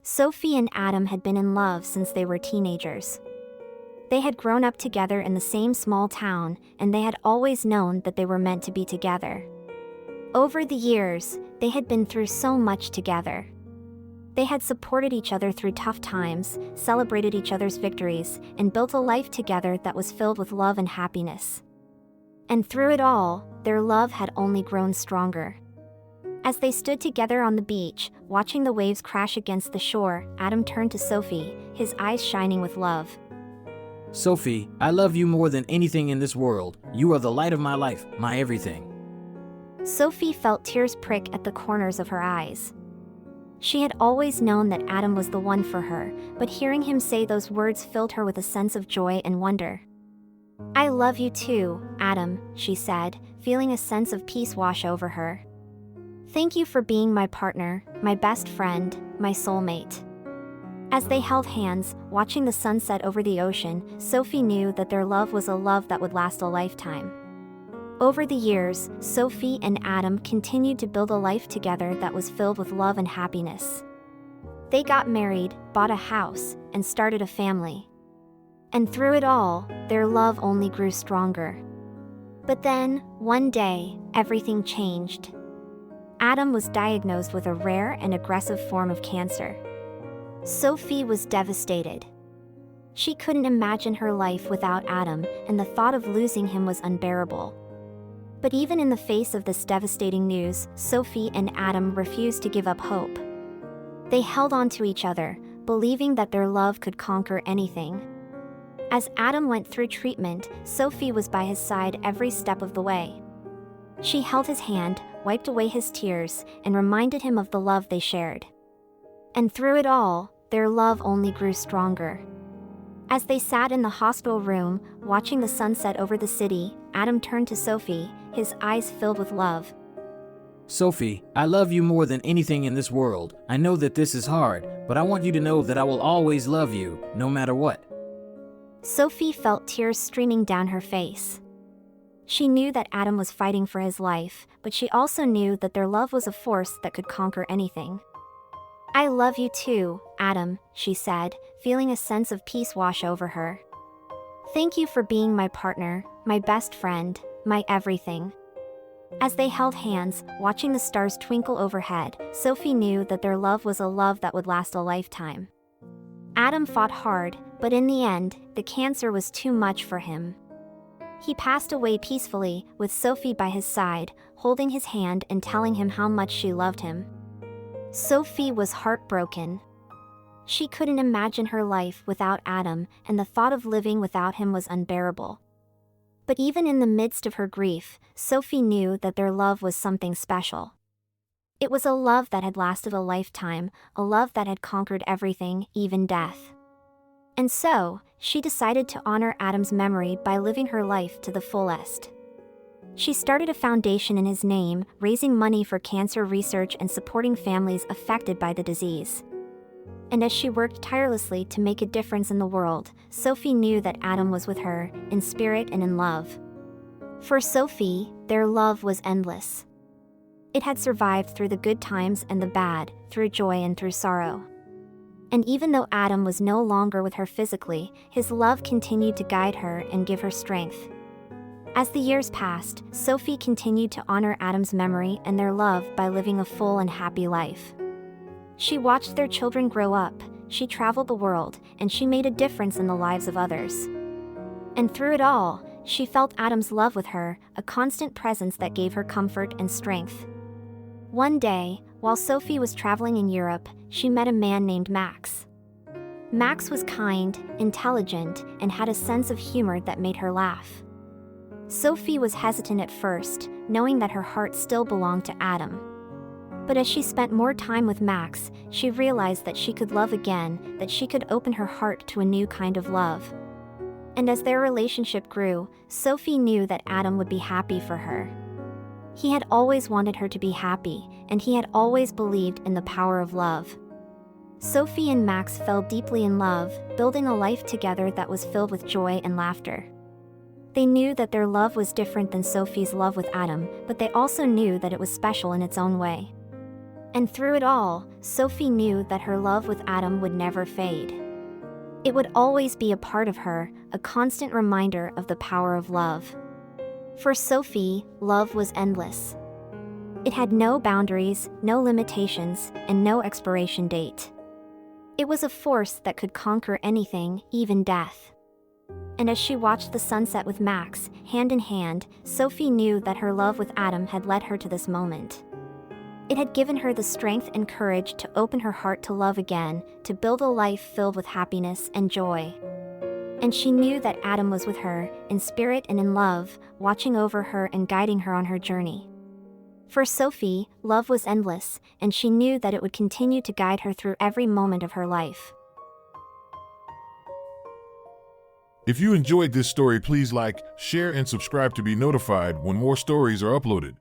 Sophie and Adam had been in love since they were teenagers. They had grown up together in the same small town, and they had always known that they were meant to be together. Over the years, they had been through so much together. They had supported each other through tough times, celebrated each other's victories, and built a life together that was filled with love and happiness. And through it all, their love had only grown stronger. As they stood together on the beach, watching the waves crash against the shore, Adam turned to Sophie, his eyes shining with love. Sophie, I love you more than anything in this world. You are the light of my life, my everything. Sophie felt tears prick at the corners of her eyes. She had always known that Adam was the one for her, but hearing him say those words filled her with a sense of joy and wonder. I love you too, Adam, she said, feeling a sense of peace wash over her. Thank you for being my partner, my best friend, my soulmate. As they held hands, watching the sunset over the ocean, Sophie knew that their love was a love that would last a lifetime. Over the years, Sophie and Adam continued to build a life together that was filled with love and happiness. They got married, bought a house, and started a family. And through it all, their love only grew stronger. But then, one day, everything changed. Adam was diagnosed with a rare and aggressive form of cancer. Sophie was devastated. She couldn't imagine her life without Adam, and the thought of losing him was unbearable. But even in the face of this devastating news, Sophie and Adam refused to give up hope. They held on to each other, believing that their love could conquer anything. As Adam went through treatment, Sophie was by his side every step of the way. She held his hand, wiped away his tears, and reminded him of the love they shared. And through it all, their love only grew stronger. As they sat in the hospital room, watching the sunset over the city, Adam turned to Sophie, his eyes filled with love. Sophie, I love you more than anything in this world. I know that this is hard, but I want you to know that I will always love you, no matter what. Sophie felt tears streaming down her face. She knew that Adam was fighting for his life, but she also knew that their love was a force that could conquer anything. I love you too, Adam, she said, feeling a sense of peace wash over her. Thank you for being my partner, my best friend, my everything. As they held hands, watching the stars twinkle overhead, Sophie knew that their love was a love that would last a lifetime. Adam fought hard, but in the end, the cancer was too much for him. He passed away peacefully, with Sophie by his side, holding his hand and telling him how much she loved him. Sophie was heartbroken. She couldn't imagine her life without Adam, and the thought of living without him was unbearable. But even in the midst of her grief, Sophie knew that their love was something special. It was a love that had lasted a lifetime, a love that had conquered everything, even death. And so, she decided to honor Adam's memory by living her life to the fullest. She started a foundation in his name, raising money for cancer research and supporting families affected by the disease. And as she worked tirelessly to make a difference in the world, Sophie knew that Adam was with her, in spirit and in love. For Sophie, their love was endless. It had survived through the good times and the bad, through joy and through sorrow. And even though Adam was no longer with her physically, his love continued to guide her and give her strength. As the years passed, Sophie continued to honor Adam's memory and their love by living a full and happy life. She watched their children grow up, she traveled the world, and she made a difference in the lives of others. And through it all, she felt Adam's love with her, a constant presence that gave her comfort and strength. One day, while Sophie was traveling in Europe, she met a man named Max. Max was kind, intelligent, and had a sense of humor that made her laugh. Sophie was hesitant at first, knowing that her heart still belonged to Adam. But as she spent more time with Max, she realized that she could love again, that she could open her heart to a new kind of love. And as their relationship grew, Sophie knew that Adam would be happy for her. He had always wanted her to be happy, and he had always believed in the power of love. Sophie and Max fell deeply in love, building a life together that was filled with joy and laughter. They knew that their love was different than Sophie's love with Adam, but they also knew that it was special in its own way. And through it all, Sophie knew that her love with Adam would never fade. It would always be a part of her, a constant reminder of the power of love. For Sophie, love was endless. It had no boundaries, no limitations, and no expiration date. It was a force that could conquer anything, even death. And as she watched the sunset with Max, hand in hand, Sophie knew that her love with Adam had led her to this moment. It had given her the strength and courage to open her heart to love again, to build a life filled with happiness and joy. And she knew that Adam was with her, in spirit and in love, watching over her and guiding her on her journey. For Sophie, love was endless, and she knew that it would continue to guide her through every moment of her life. If you enjoyed this story, please like, share, and subscribe to be notified when more stories are uploaded.